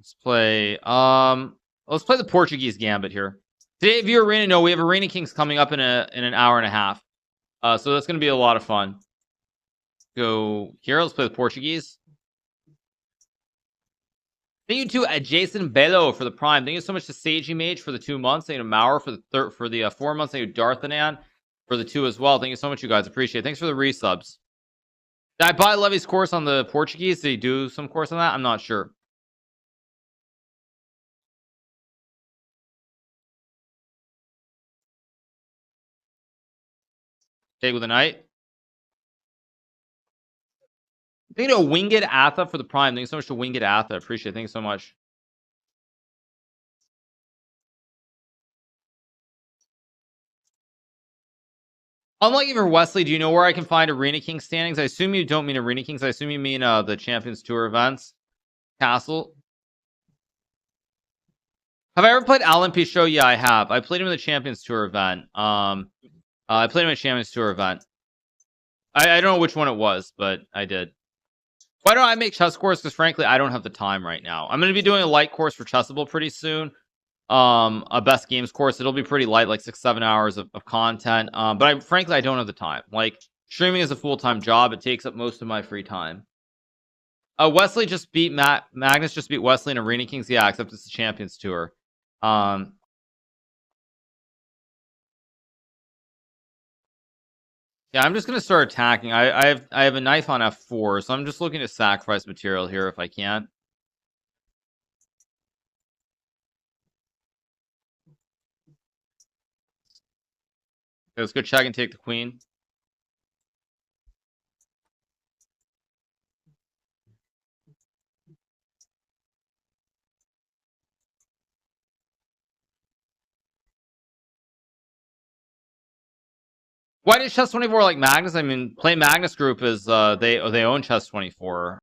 Let's play the Portuguese Gambit here. Today, if you Arena, no, we have Arena Kings coming up in an hour and a half. So that's gonna be a lot of fun. Go here, let's play the Portuguese. Thank you to Jason Bello for the Prime. Thank you so much to Seiji Mage for the 2 months. Thank you to Maurer for the 4 months. Thank you to Darthanan for the 2 as well. Thank you so much, you guys. Appreciate it. Thanks for the resubs. Did I buy Levy's course on the Portuguese? Did he do some course on that? I'm not sure. Take with a knight. Thank you to Winged Atha for the Prime. Thank you so much to Winged Atha. Appreciate it. Thank you so much. Unlike even Wesley, do you know where I can find Arena King standings? I assume you don't mean Arena Kings. I assume you mean the Champions Tour events. Castle. Have I ever played Alan Pichot? Yeah, I have. I played him in the Champions Tour event. I played him at Champions Tour event. I don't know which one it was, but I did. Why don't I make chess course? Because frankly, I don't have the time right now. I'm going to be doing a light course for Chessable pretty soon. A best games course. It'll be pretty light, like 6-7 hours of content. But frankly, I don't have the time. Like, streaming is a full-time job. It takes up most of my free time. Wesley just beat Magnus just beat Wesley in Arena Kings. Yeah, except it's the Champions Tour. Yeah, I'm just gonna start attacking. I have a knife on f4, so I'm just looking to sacrifice material here if I can. Okay, let's go check and take the queen. Why did Chess24 like Magnus? I mean, Play Magnus Group is they own Chess24.